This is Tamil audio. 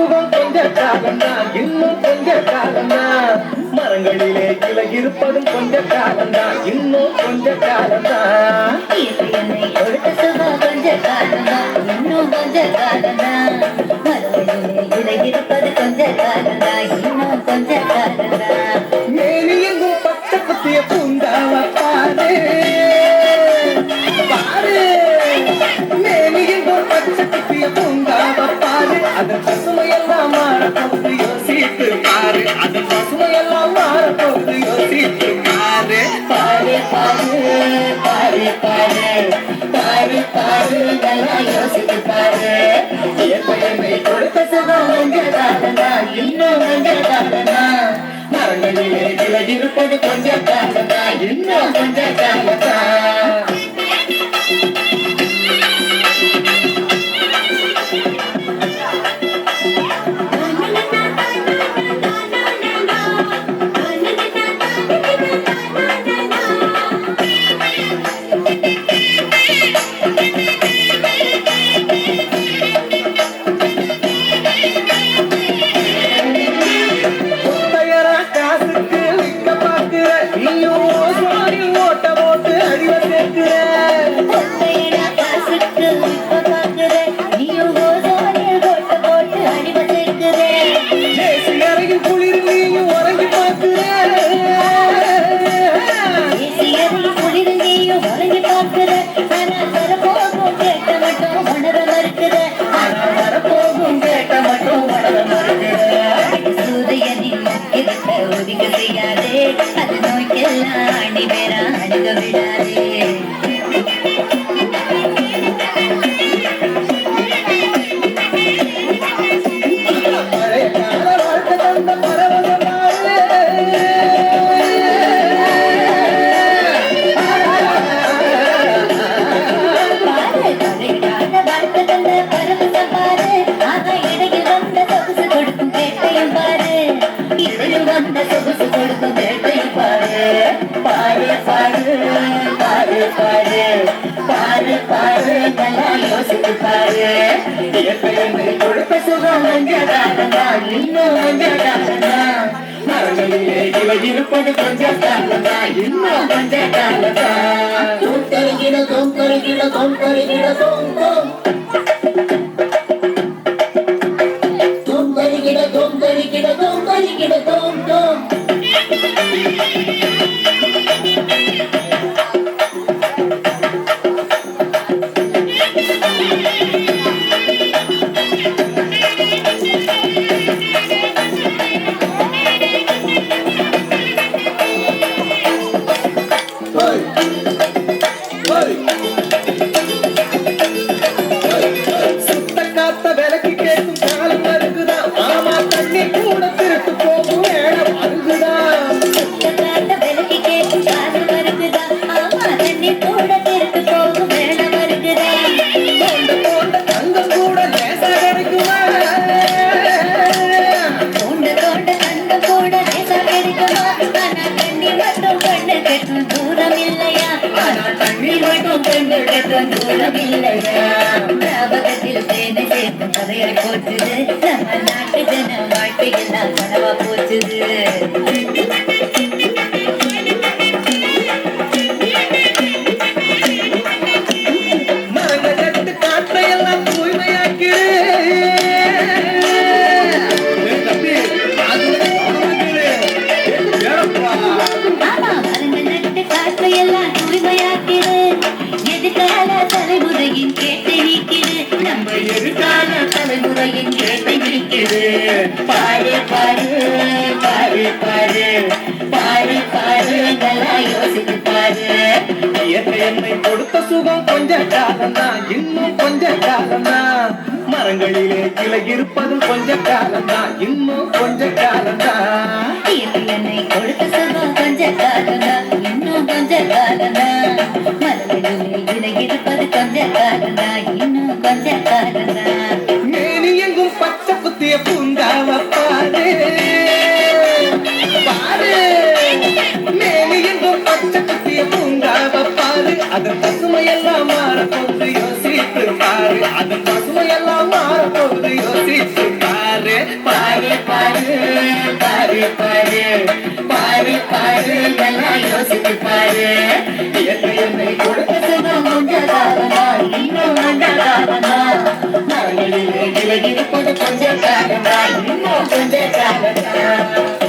சுகம் கொஞ்ச காலம்தான், இன்னும் கொஞ்ச காலம்தான். மரங்களிலே கிளை இருப்பதும் கொஞ்ச காலம்தான், இன்னும் கொஞ்ச காலம்தான். என்னை கொடுத்த சுகம் கொஞ்ச காலம்தான், இன்னும் கொஞ்ச காலம்தான். மரங்களிலே கிளை இருப்பது கொஞ்ச காலம்தான், இன்னும் கொஞ்ச காலம்தான். மேனி எங்கும் பச்சை குத்திய பூங்காவ பாரு பாரு, மேனி எங்கும் பச்சை குத்திய பூங்காவ பாரு. அதன் பசுமையெல்லாம் மாறப்போது யோசித்து பாரு, அதன் பசுமையெல்லாம் மாறப்போது யோசித்து பாரு. பாரு பாரு பாரு பாரு பாரு பாரு நல்லா யோசித்து பாரு. என்னை கொடுத்த சுகம் கொஞ்ச காலம்தான், இன்னும் கொஞ்ச காலம்தான். மரங்களிலே கிளை இருப்பது கொஞ்ச காலம்தான், இன்னும் கொஞ்ச காலம்தான். ஒதுக்க செய்யாதே, அது நோய்க்கெல்லாம் அணி பேர அணுக விடாதே. சொகுசு கொடுக்கும் வேட்டையும் பாரு. பாரு பாரு பாரு பாரு பாரு பாரு நல்லா யோசித்து பாரு. என்னை கொடுத்த சுகம் கொஞ்ச காலம்தான், இன்னும் கொஞ்ச காலம்தான். மரங்களிலே கிளை இருப்பது கொஞ்ச காலம்தான், இன்னும் கொஞ்ச காலம்தான். தூம் கருகிட தூம் கருகிட தூம் கருகிட தூம் தூம் தூம் கருகிட தூம் கருகிட தூம் கருகிட தூம் தூம். சுத்த காத்த விலக்கி கேட்கும் காலம் வருகுதான், மாமா தண்ணி கூட திருட்டு போகும் வேடம் அருகுதான். விலக்கி கேட்கும் காலம் வருகுதா, ஆமா தண்ணி கூட திருட்டு போகும் வேடம் வருகுதா. போண்ட போண்ட தங்கம் கூட லேசா கிடைக்குமா, தோண்ட தோண்ட தங்கம் கூட லேசா கிடைக்குமா. ஆனா தண்ணி மட்டும் கண்ணு கட்டும் தூரம் இல்லையா, ஆனா தண்ணி மட்டும் கண்ணு கட்டும் தூரம் இல்லையா. ஞாபகத்தில் தேனை சேர்க்கும் கதையை போச்சுது, நம்ம நாட்டு ஜன வாழ்க்கையெல்லாம் கனவா போச்சுது. மரங்கள் நட்டு காற்றையெல்லாம் தூய்மையாக்கிடு. ஆமா மரங்கள் நட்டு காற்றையெல்லாம் தூய்மையாக்கிடு, எதிர்கால தலைமுறையின் கேட்டை நீக்கிடு. நம்ம எதிர்கால தலைமுறையின் கேட்டை நீக்கிடு. பாரு பாரு பாரு பாரு பாரு பாரு நல்லா யோசித்து பாரு. என்னை கொடுத்த சுகம் கொஞ்ச காலம்தான், இன்னும் கொஞ்ச காலம்தான். மரங்களிலே கிளை இருப்பது கொஞ்ச காலம்தான், இன்னும் கொஞ்ச காலம்தான். என்னை கொடுத்த சுகம் கொஞ்ச காலம்தான், இன்னும் கொஞ்ச காலம்தான். மரங்களிலே இலை இருப்பது கொஞ்ச காலம்தான், இன்னும் கொஞ்ச காலம்தான். மேனி எங்கும் பச்சை குத்திய பூங்காவ பாரு பாரு, மேனி எங்கும் பச்சை குத்திய பூங்காவ பாரு. அதன் பசுமையெல்லாம் மாறப்போது யோசித்து பாரு, அதன் பசுமையெல்லாம் மாறப்போது யோசித்து பாரு. பாரு பாரு பாரு பாரு பாரு எல்லாம் யோசித்து பாரு என்னை கொடுத்த சுகம் கொஞ்ச காலமா இன்னும் கொஞ்ச காலமா மரங்களிலே இலை இருப்பது கொஞ்ச காலமா இன்னும் கொஞ்ச காலமா